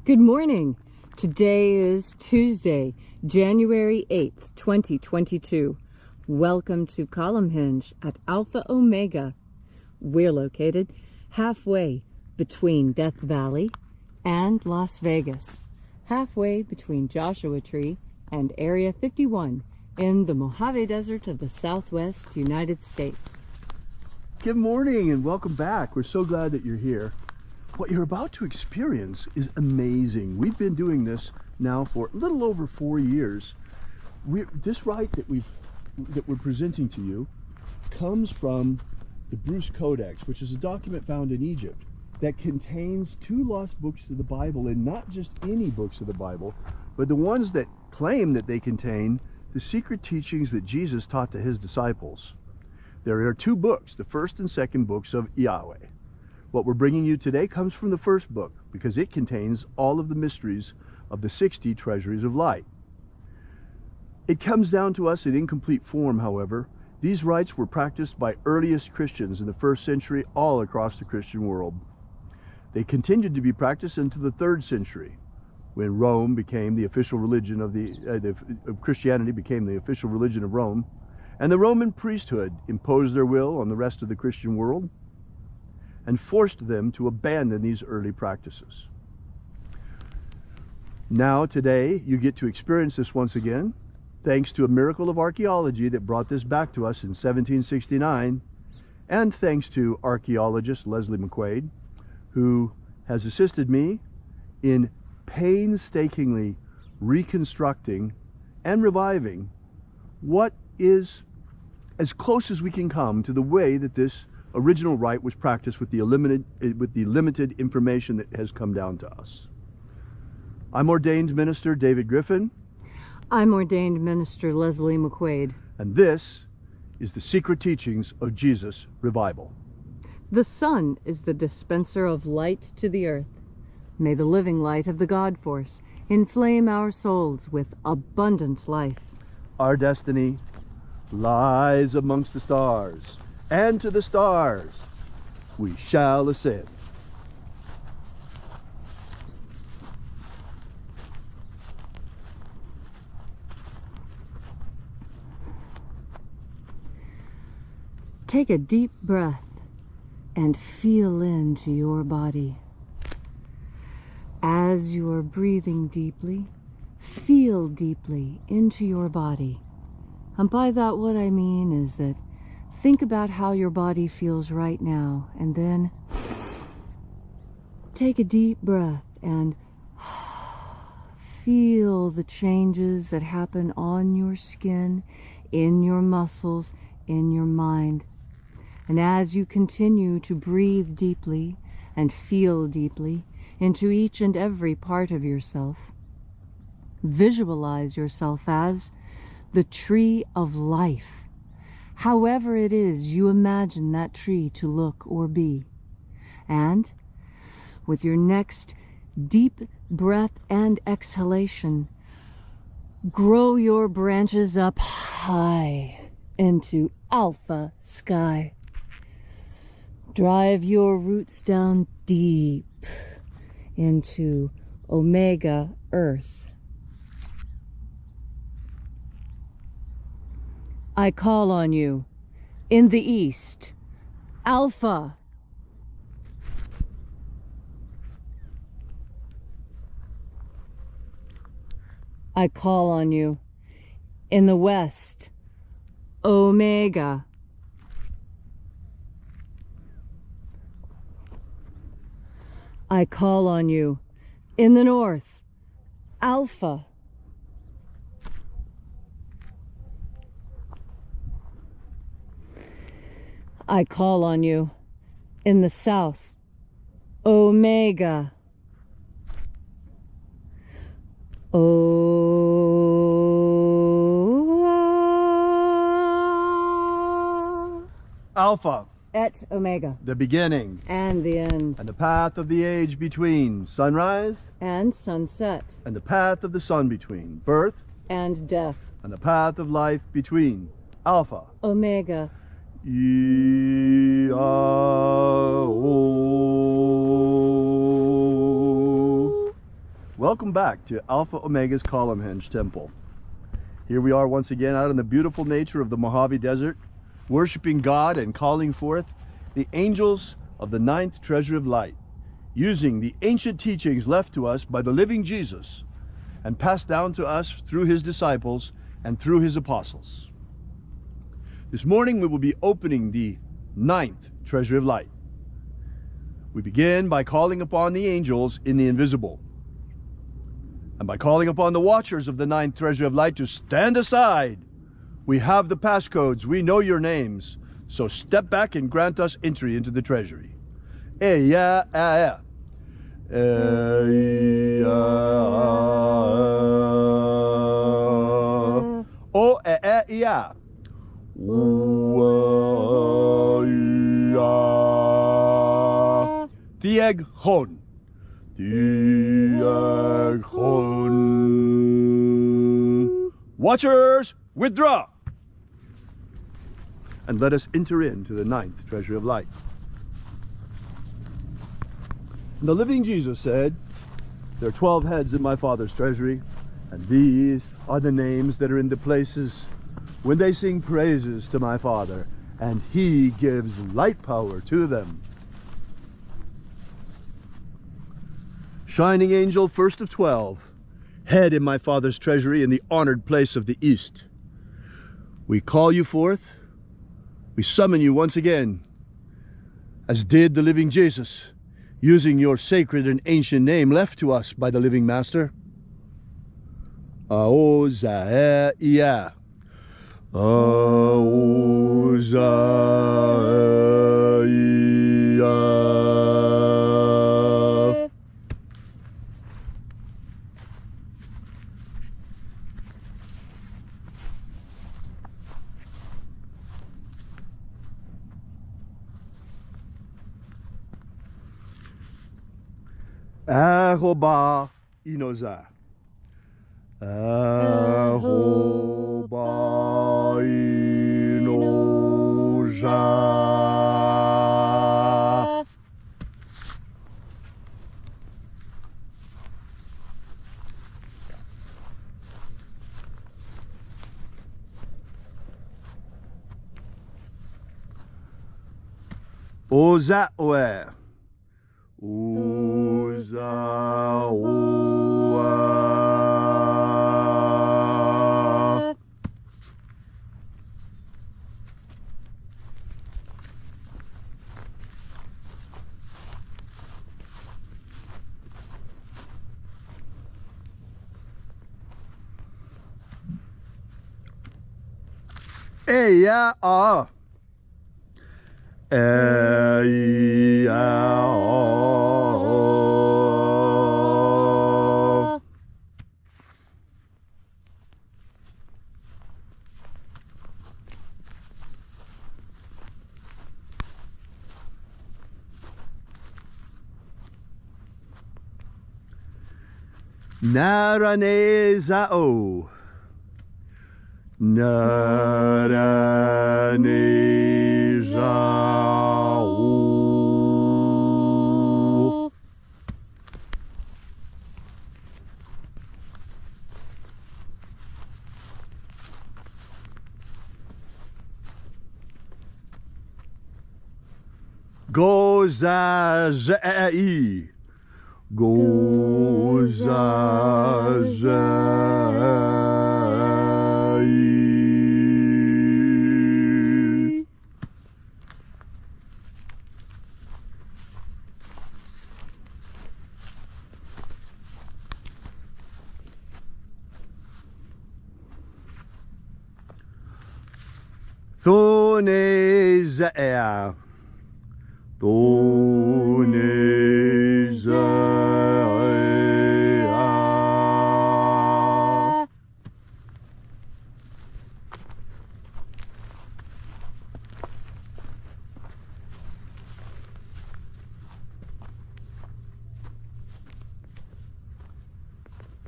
Good morning. Today is Tuesday, January 8th, 2022. Welcome to Columnhenge at Alpha Ωmega. We're located halfway between Death Valley and Las Vegas, halfway between Joshua Tree and Area 51 in the Mojave Desert of the Southwest United States. Good morning and welcome back. We're so glad that you're here. What you're about to experience is amazing. We've been doing this now for a little over 4 years. This rite that we're presenting to you comes from the Bruce Codex, which is a document found in Egypt that contains 2 lost books of the Bible, and not just any books of the Bible, but the ones that claim that they contain the secret teachings that Jesus taught to his disciples. There are 2 books, the first and second books of Yahweh. What we're bringing you today comes from the first book because it contains all of the mysteries of the 60 Treasuries of Light. It comes down to us in incomplete form, however. These rites were practiced by earliest Christians in the 1st century all across the Christian world. They continued to be practiced into the 3rd century when Rome became the official religion of Christianity became the official religion of Rome, and the Roman priesthood imposed their will on the rest of the Christian world and forced them to abandon these early practices. Now, today, you get to experience this once again, thanks to a miracle of archaeology that brought this back to us in 1769, and thanks to archaeologist Leslie McQuade, who has assisted me in painstakingly reconstructing and reviving what is as close as we can come to the way that this original rite was practiced with the limited information that has come down to us. I'm ordained minister David Griffin. I'm ordained minister Leslie McQuade. And this is the secret teachings of Jesus Revival. The sun is the dispenser of light to the earth. May the living light of the God Force inflame our souls with abundant life. Our destiny lies amongst the stars, and to the stars we shall ascend. Take a deep breath and feel into your body. As you are breathing deeply, feel deeply into your body. And by that, what I mean is that think about how your body feels right now, and then take a deep breath and feel the changes that happen on your skin, in your muscles, in your mind. And as you continue to breathe deeply and feel deeply into each and every part of yourself, visualize yourself as the tree of life. However it is you imagine that tree to look or be. And with your next deep breath and exhalation, grow your branches up high into alpha sky. Drive your roots down deep into omega earth. I call on you in the east, Alpha. I call on you in the west, Omega. I call on you in the north, Alpha. I call on you in the south, Omega. Alpha. Et Omega. The beginning. And the end. And the path of the age between sunrise and sunset. And the path of the sun between birth and death. And the path of life between Alpha. Omega. Welcome back to Alpha O'Mega's Columnhenge Temple. Here we are once again out in the beautiful nature of the Mojave Desert, worshiping God and calling forth the angels of the 9th Treasury of Light, using the ancient teachings left to us by the living Jesus and passed down to us through his disciples and through his apostles. This morning we will be opening the 9th Treasury of Light. We begin by calling upon the angels in the invisible, and by calling upon the watchers of the 9th Treasury of Light to stand aside. We have the passcodes, we know your names, so step back and grant us entry into the treasury. Eya, eya. Eya. O, eya. Tieg hon. Tieg hon. Watchers, withdraw. And let us enter into the 9th Treasury of Light. And the living Jesus said, there are 12 heads in my Father's treasury, and these are the names that are in the places when they sing praises to my Father, and he gives light power to them. Shining angel, first of 12, head in my Father's treasury in the honored place of the East. We call you forth. We summon you once again, as did the living Jesus, using your sacred and ancient name left to us by the living Master. Aozaia. Aozaia. Ahoba inoza. Ahoba inoza. Oza oe. Uzawa. Eya a. Eya a. Naranezao. Naranezao. Gozazai. Gozazai. Thonezea. Thonezea.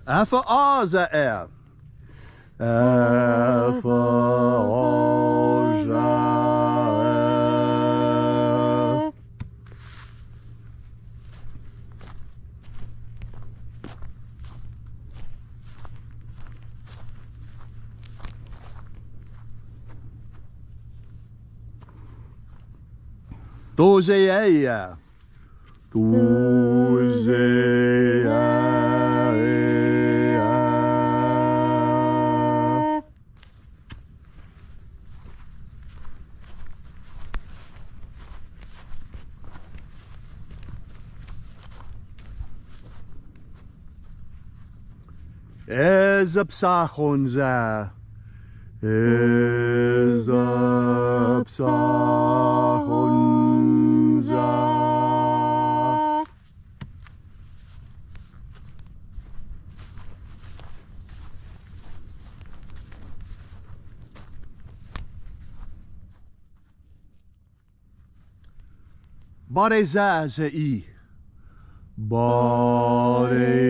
Alpha Ωmega. Alpha Ωmega. Dozeia. Ezapsachonza. Ezapsachonza. Barezazei. Barezazei.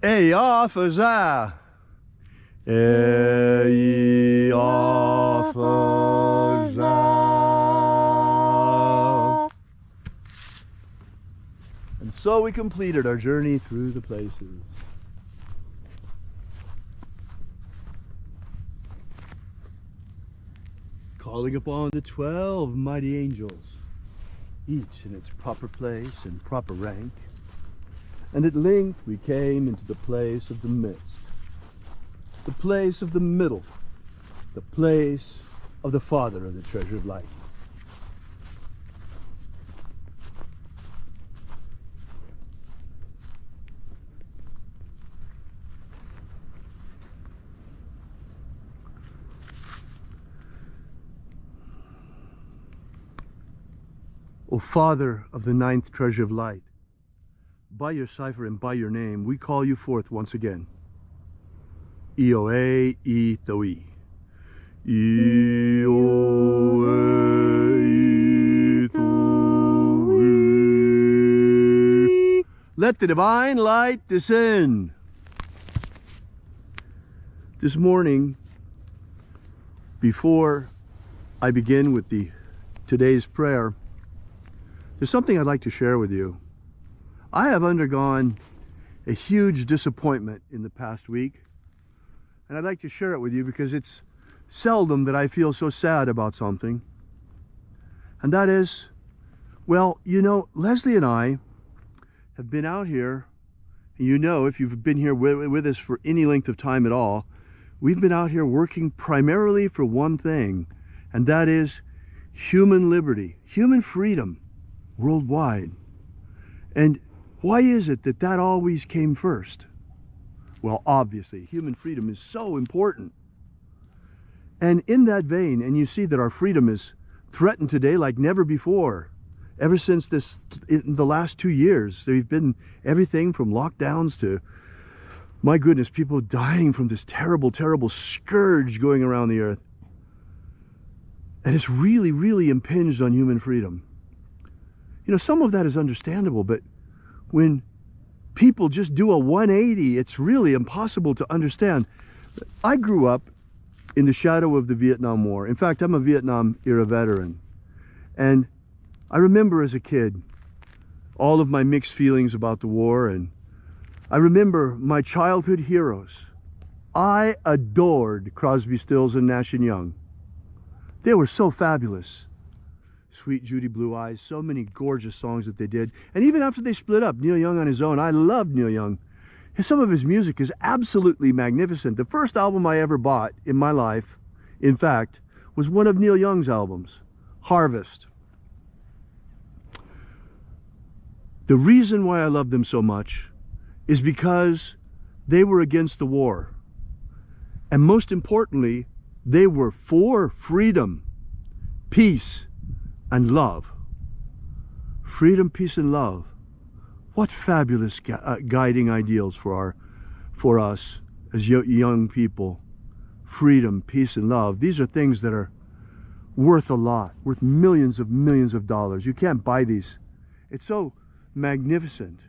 Ei officer. Ei officer. And so we completed our journey through the places. Calling upon the 12 mighty angels, each in its proper place and proper rank. And at length we came into the place of the midst, the place of the middle, the place of the Father of the Treasure of Light. O Father of the ninth Treasure of Light, by your cipher and by your name, we call you forth once again. Ioe e Toi. Ioe e Toi. Let the divine light descend. This morning, before I begin with today's prayer, there's something I'd like to share with you. I have undergone a huge disappointment in the past week, and I'd like to share it with you because it's seldom that I feel so sad about something. And that is, well, you know, Leslie and I have been out here, and you know, if you've been here with us for any length of time at all, we've been out here working primarily for one thing, and that is human liberty, human freedom worldwide. And why is it that that always came first? Well, obviously, human freedom is so important. And in that vein, and you see that our freedom is threatened today like never before. Ever since in the last 2 years, there've been everything from lockdowns to, my goodness, people dying from this terrible, terrible scourge going around the earth. And it's really, really impinged on human freedom. You know, some of that is understandable, but when people just do a 180, it's really impossible to understand. I grew up in the shadow of the Vietnam War. In fact, I'm a Vietnam era veteran. And I remember as a kid all of my mixed feelings about the war, and I remember my childhood heroes. I adored Crosby, Stills, and Nash & Young. They were so fabulous. Sweet Judy Blue Eyes, so many gorgeous songs that they did. And even after they split up, Neil Young on his own, I loved Neil Young. And some of his music is absolutely magnificent. The first album I ever bought in my life, in fact, was one of Neil Young's albums, Harvest. The reason why I love them so much is because they were against the war. And most importantly, they were for freedom, peace, and love. Freedom, peace, and love. What fabulous guiding ideals for us as young people. Freedom, peace, and love. These are things that are worth a lot, worth millions of dollars. You can't buy these. It's so magnificent.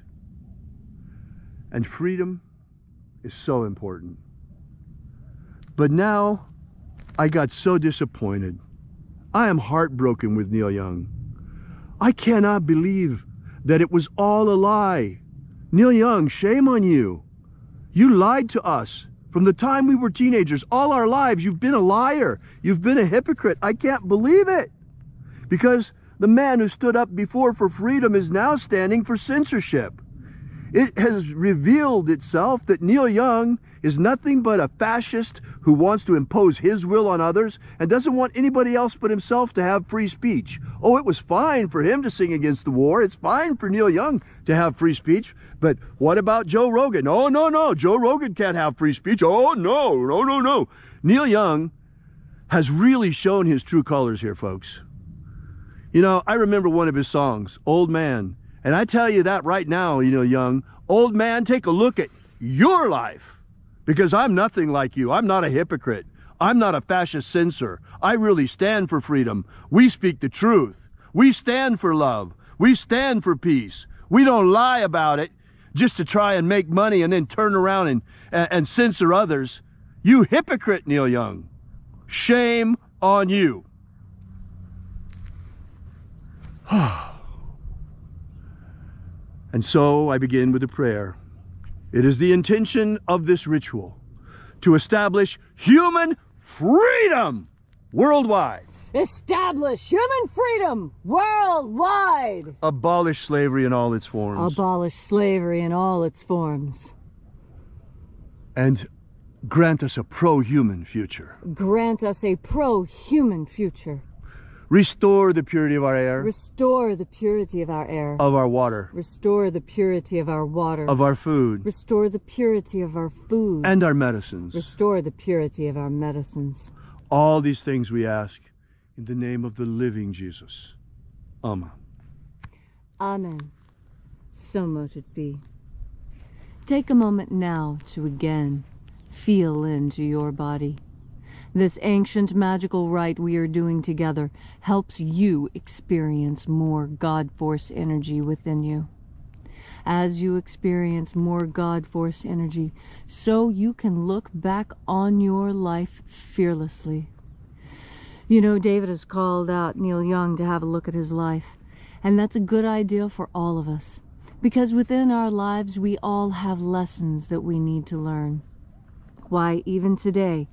And freedom is so important. But now, I got so disappointed. I am heartbroken with Neil Young. I cannot believe that it was all a lie. Neil Young, shame on you. You lied to us. From the time we were teenagers, all our lives, you've been a liar. You've been a hypocrite. I can't believe it. Because the man who stood up before for freedom is now standing for censorship. It has revealed itself that Neil Young is nothing but a fascist who wants to impose his will on others and doesn't want anybody else but himself to have free speech. Oh, it was fine for him to sing against the war. It's fine for Neil Young to have free speech. But what about Joe Rogan? Oh, no, Joe Rogan can't have free speech. Oh, no. Neil Young has really shown his true colors here, folks. You know, I remember one of his songs, Old Man. And I tell you that right now, you know, Young, old man, take a look at your life. Because I'm nothing like you. I'm not a hypocrite. I'm not a fascist censor. I really stand for freedom. We speak the truth. We stand for love. We stand for peace. We don't lie about it just to try and make money and then turn around and censor others. You hypocrite, Neil Young. Shame on you. And so I begin with a prayer. It is the intention of this ritual to establish human freedom worldwide. Establish human freedom worldwide. Abolish slavery in all its forms. Abolish slavery in all its forms. And grant us a pro-human future. Grant us a pro-human future. Restore the purity of our air. Restore the purity of our air. Of our water. Restore the purity of our water. Of our food. Restore the purity of our food. And our medicines. Restore the purity of our medicines. All these things we ask in the name of the living Jesus. Amen. Amen. So mote it be. Take a moment now to again feel into your body. This ancient magical rite we are doing together helps you experience more God Force energy within you. As you experience more God Force energy, so you can look back on your life fearlessly. You know, David has called out Neil Young to have a look at his life, and that's a good idea for all of us, because within our lives we all have lessons that we need to learn. Why, even today,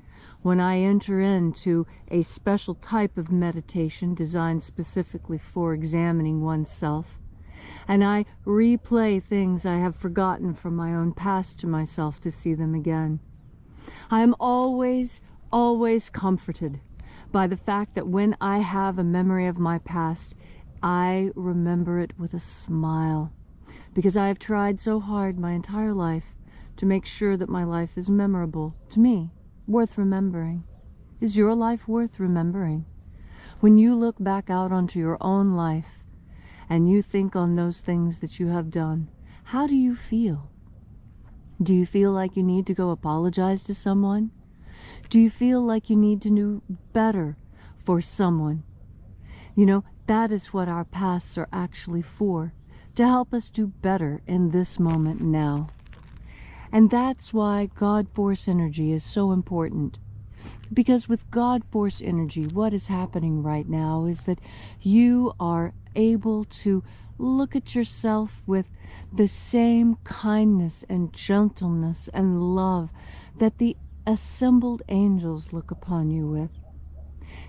when I enter into a special type of meditation designed specifically for examining oneself, and I replay things I have forgotten from my own past to myself to see them again, I am always comforted by the fact that when I have a memory of my past, I remember it with a smile, because I have tried so hard my entire life to make sure that my life is memorable to me. Worth remembering. Is your life worth remembering? When you look back out onto your own life and you think on those things that you have done, how do you feel? Do you feel like you need to go apologize to someone? Do you feel like you need to do better for someone? You know, that is what our pasts are actually for, to help us do better in this moment now. And that's why God Force energy is so important. Because with God Force energy, what is happening right now is that you are able to look at yourself with the same kindness and gentleness and love that the assembled angels look upon you with.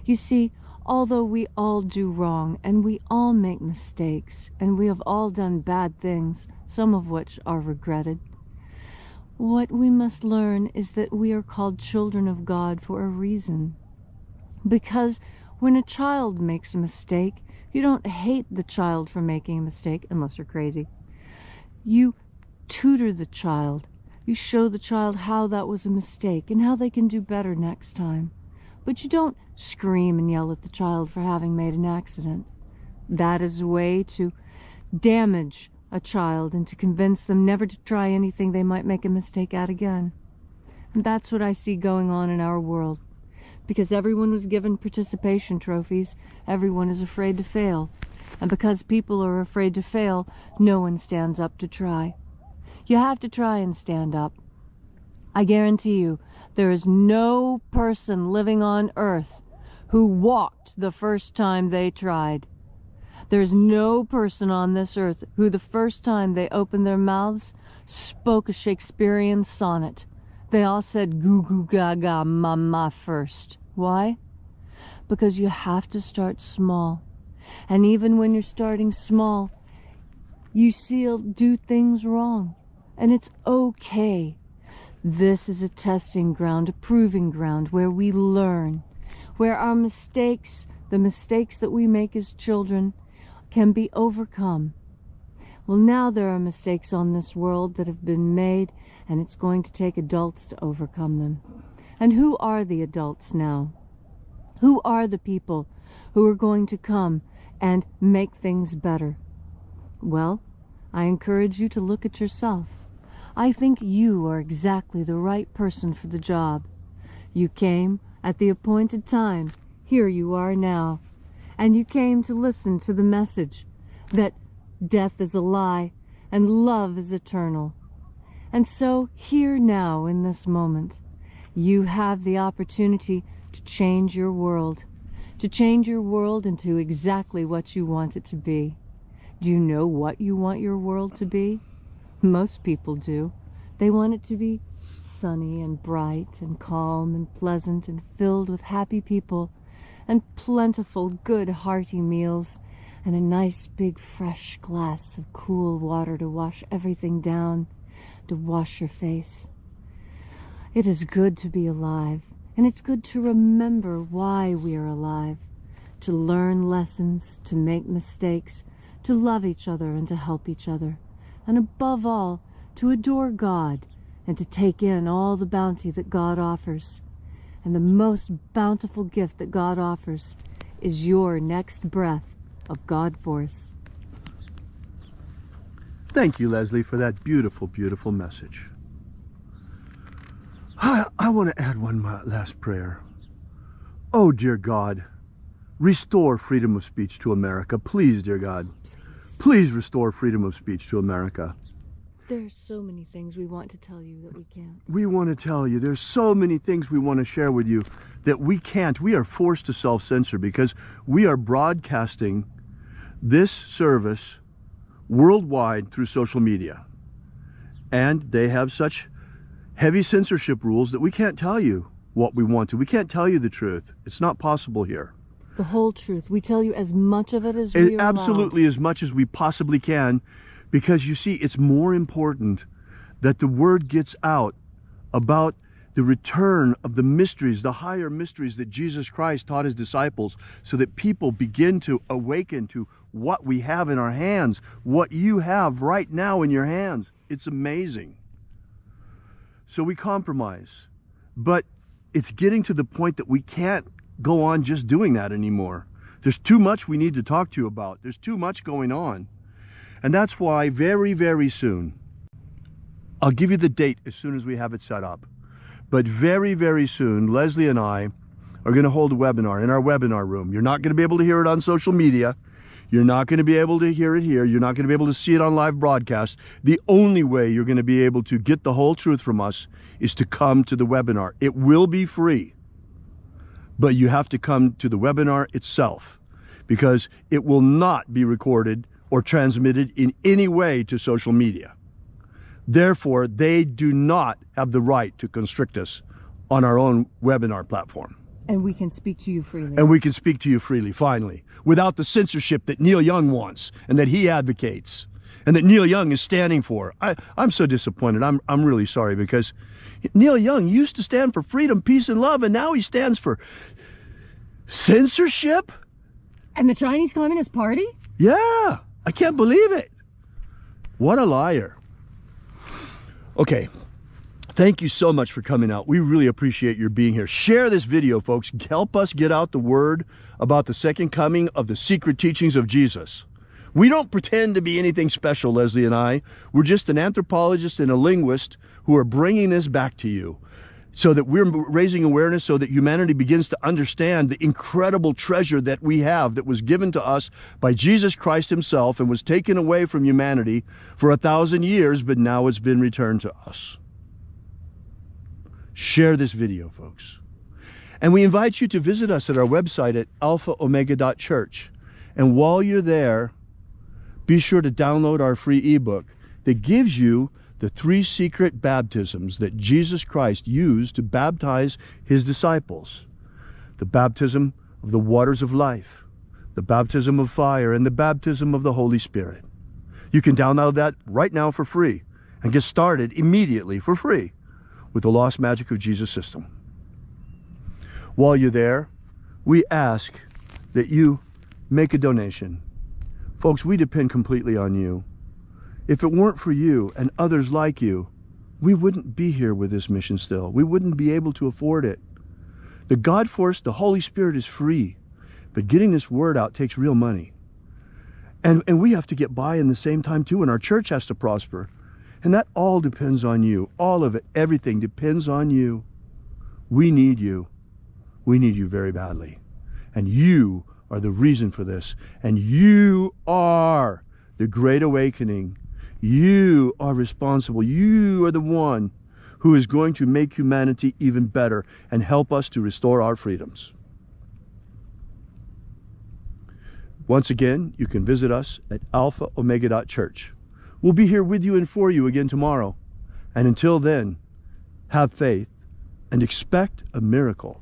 You see, although we all do wrong and we all make mistakes and we have all done bad things, some of which are regretted, what we must learn is that we are called children of God for a reason. Because when a child makes a mistake, you don't hate the child for making a mistake, unless you're crazy. You tutor the child. You show the child how that was a mistake and how they can do better next time. But you don't scream and yell at the child for having made an accident. That is a way to damage a child and to convince them never to try anything they might make a mistake at again. And that's what I see going on in our world. Because everyone was given participation trophies, everyone is afraid to fail. And because people are afraid to fail, no one stands up to try. You have to try and stand up. I guarantee you, There is no person living on earth who walked the first time they tried. There's no person on this earth who the first time they opened their mouths spoke a Shakespearean sonnet. They all said goo goo gaga mama first. Why? Because you have to start small. And even when you're starting small, you still do things wrong. And it's okay. This is a testing ground, a proving ground where we learn, where our mistakes, the mistakes that we make as children, can be overcome. Well, now there are mistakes on this world that have been made, and it's going to take adults to overcome them. And who are the adults now? Who are the people who are going to come and make things better? Well, I encourage you to look at yourself. I think you are exactly the right person for the job. You came at the appointed time. Here you are now. And you came to listen to the message that death is a lie and love is eternal. And so here now in this moment, you have the opportunity to change your world into exactly what you want it to be. Do you know what you want your world to be? Most people do. They want it to be sunny and bright and calm and pleasant and filled with happy people and plentiful, good, hearty meals and a nice big fresh glass of cool water to wash everything down, to wash your face. It is good to be alive, and it's good to remember why we are alive, to learn lessons, to make mistakes, to love each other and to help each other, and above all, to adore God and to take in all the bounty that God offers. And the most bountiful gift that God offers is your next breath of God force. Thank you, Leslie, for that beautiful, beautiful message. I want to add one last prayer. Oh, dear God, restore freedom of speech to America. Please, dear God, please restore freedom of speech to America. There are so many things we want to tell you that we can't. We want to tell you. There's so many things we want to share with you that we can't. We are forced to self-censor because we are broadcasting this service worldwide through social media. And they have such heavy censorship rules that we can't tell you what we want to. We can't tell you the truth. It's not possible here. The whole truth. We tell you as much of it as we are absolutely allowed. As much as we possibly can. Because you see, it's more important that the word gets out about the return of the mysteries, the higher mysteries that Jesus Christ taught his disciples, so that people begin to awaken to what we have in our hands, what you have right now in your hands. It's amazing. So we compromise. But it's getting to the point that we can't go on just doing that anymore. There's too much we need to talk to you about. There's too much going on. And that's why very, very soon, I'll give you the date as soon as we have it set up, but very, very soon, Leslie and I are going to hold a webinar in our webinar room. You're not going to be able to hear it on social media. You're not going to be able to hear it here. You're not going to be able to see it on live broadcast. The only way you're going to be able to get the whole truth from us is to come to the webinar. It will be free, but you have to come to the webinar itself because it will not be recorded or transmitted in any way to social media. Therefore, they do not have the right to constrict us on our own webinar platform. And we can speak to you freely. And we can speak to you freely, finally, without the censorship that Neil Young wants and that he advocates and that Neil Young is standing for. I'm so disappointed. I'm really sorry because Neil Young used to stand for freedom, peace, and love, and now he stands for censorship? And the Chinese Communist Party? Yeah. I can't believe it. What a liar. Okay. Thank you so much for coming out. We really appreciate your being here. Share this video, folks. Help us get out the word about the second coming of the secret teachings of Jesus. We don't pretend to be anything special, Leslie and I. We're just an anthropologist and a linguist who are bringing this back to you so that we're raising awareness so that humanity begins to understand the incredible treasure that we have that was given to us by Jesus Christ himself and was taken away from humanity for 1,000 years, but now it's been returned to us. Share this video, folks. And we invite you to visit us at our website at alphaomega.church. And while you're there, be sure to download our free ebook that gives you the 3 secret baptisms that Jesus Christ used to baptize his disciples. The baptism of the waters of life, the baptism of fire, and the baptism of the Holy Spirit. You can download that right now for free and get started immediately for free with the Lost Magic of Jesus system. While you're there, we ask that you make a donation. Folks, we depend completely on you. If it weren't for you and others like you, we wouldn't be here with this mission still. We wouldn't be able to afford it. The God force, the Holy Spirit, is free, but getting this word out takes real money. And we have to get by in the same time too, and our church has to prosper. And that all depends on you. All of it, everything depends on you. We need you. We need you very badly. And you are the reason for this. And you are the Great Awakening. You are responsible. You are the one who is going to make humanity even better and help us to restore our freedoms. Once again, you can visit us at alphaomega.church. We'll be here with you and for you again tomorrow. And until then, have faith and expect a miracle.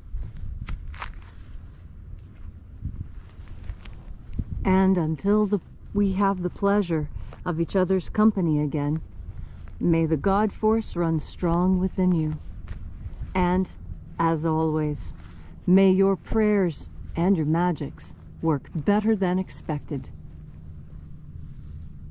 And until we have the pleasure of each other's company again, may the God force run strong within you. And, as always, may your prayers and your magics work better than expected.